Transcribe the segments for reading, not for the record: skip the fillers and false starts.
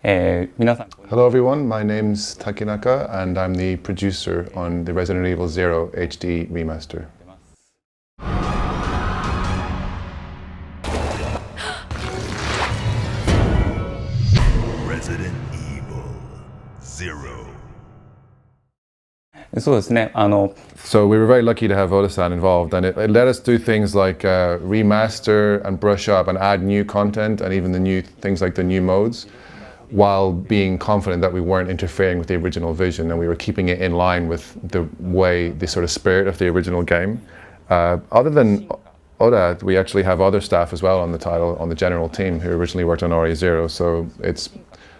Hello everyone, my name's Takenaka and I'm the producer on the Resident Evil 0 HD remaster. Resident Evil 0. So we were very lucky to have Oda-san involved, and it let us do things like remaster and brush up and add new content and even the new things like the new modes, while being confident that we weren't interfering with the original vision and we were keeping it in line with the sort of spirit of the original game. Other than Oda, we actually have other staff as well on the title, on the general team, who originally worked on RE0, so it's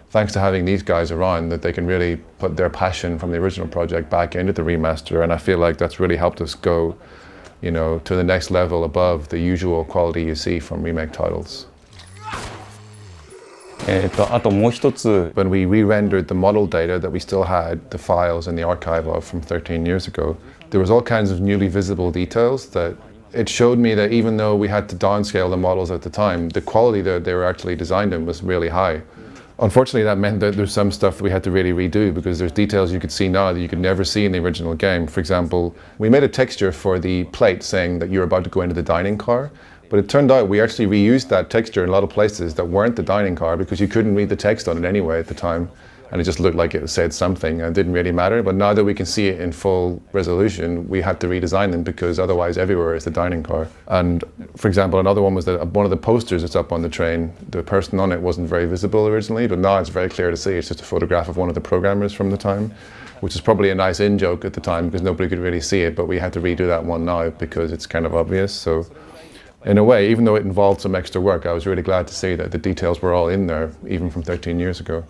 thanks to having these guys around that they can really put their passion from the original project back into the remaster, and I feel like that's really helped us go, to the next level above the usual quality you see from remake titles. When we re-rendered the model data that we still had, the files in the archive of from 13 years ago, there was all kinds of newly visible details that it showed me that even though we had to downscale the models at the time, the quality that they were actually designed in was really high. Unfortunately, that meant that there's some stuff that we had to really redo because there's details you could see now that you could never see in the original game. For example, we made a texture for the plate saying that you're about to go into the dining car, but it turned out we actually reused that texture in a lot of places that weren't the dining car because you couldn't read the text on it anyway at the time, and it just looked like it said something and it didn't really matter. But now that we can see it in full resolution, we had to redesign them because otherwise everywhere is the dining car. And for example, another one was that one of the posters that's up on the train, the person on it wasn't very visible originally, but now it's very clear to see. It's just a photograph of one of the programmers from the time, which is probably a nice in-joke at the time because nobody could really see it, but we had to redo that one now because it's kind of obvious. So in a way, even though it involved some extra work, I was really glad to see that the details were all in there, even from 13 years ago.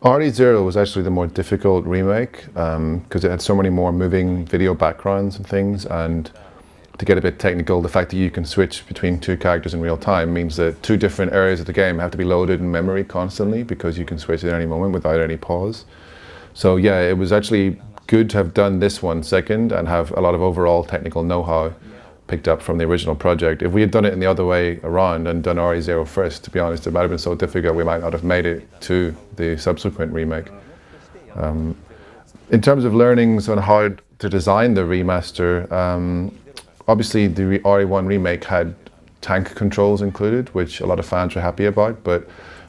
RE0 was actually the more difficult remake because it had so many more moving video backgrounds and things, and to get a bit technical, the fact that you can switch between two characters in real time means that two different areas of the game have to be loaded in memory constantly because you can switch at any moment without any pause. So yeah, it was actually good to have done this one second and have a lot of overall technical know-how picked up from the original project. If we had done it in the other way around and done RE0 first, to be honest, it might have been so difficult we might not have made it to the subsequent remake. In terms of learnings on how to design the remaster, obviously the RE1 remake had tank controls included, which a lot of fans were happy about, but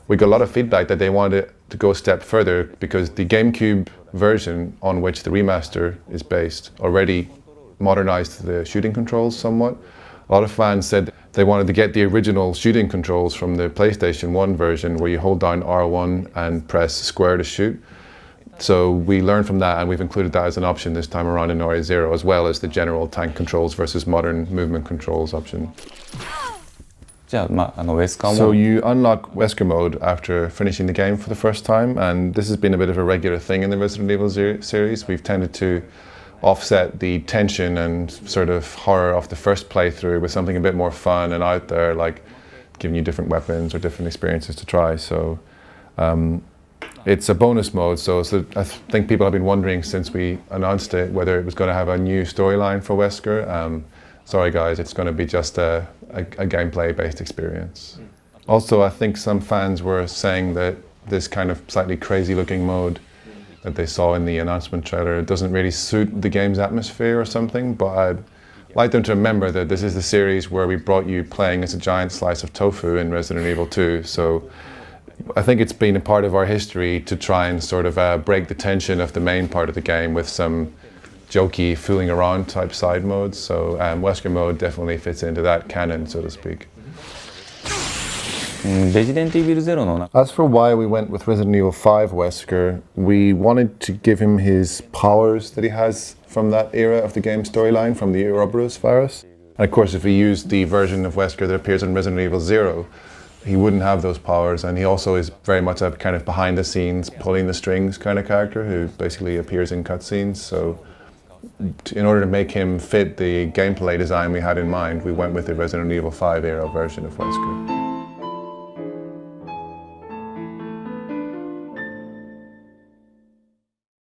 we got a lot of feedback that they wanted to go a step further because the GameCube version on which the remaster is based already modernized the shooting controls somewhat. A lot of fans said they wanted to get the original shooting controls from the PlayStation 1 version where you hold down R1 and press square to shoot. So we learned from that and we've included that as an option this time around in RE0, as well as the general tank controls versus modern movement controls option. So you unlock Wesker mode after finishing the game for the first time, and this has been a bit of a regular thing in the Resident Evil series. We've tended to offset the tension and sort of horror of the first playthrough with something a bit more fun and out there, like giving you different weapons or different experiences to try. So it's a bonus mode, so I think people have been wondering since we announced it whether it was going to have a new storyline for Wesker. Sorry guys, it's going to be just a gameplay based experience. Also, I think some fans were saying that this kind of slightly crazy looking mode that they saw in the announcement trailer doesn't really suit the game's atmosphere or something, but I'd like them to remember that this is the series where we brought you playing as a giant slice of tofu in Resident Evil 2, so I think it's been a part of our history to try and sort of break the tension of the main part of the game with some jokey, fooling around type side modes, so Wesker mode definitely fits into that canon, so to speak. As for why we went with Resident Evil 5 Wesker, we wanted to give him his powers that he has from that era of the game storyline, from the Ouroboros virus. And of course, if we used the version of Wesker that appears in Resident Evil 0, he wouldn't have those powers, and he also is very much a kind of behind the scenes, pulling the strings kind of character who basically appears in cutscenes. So in order to make him fit the gameplay design we had in mind, we went with the Resident Evil 5 era version of Wesker.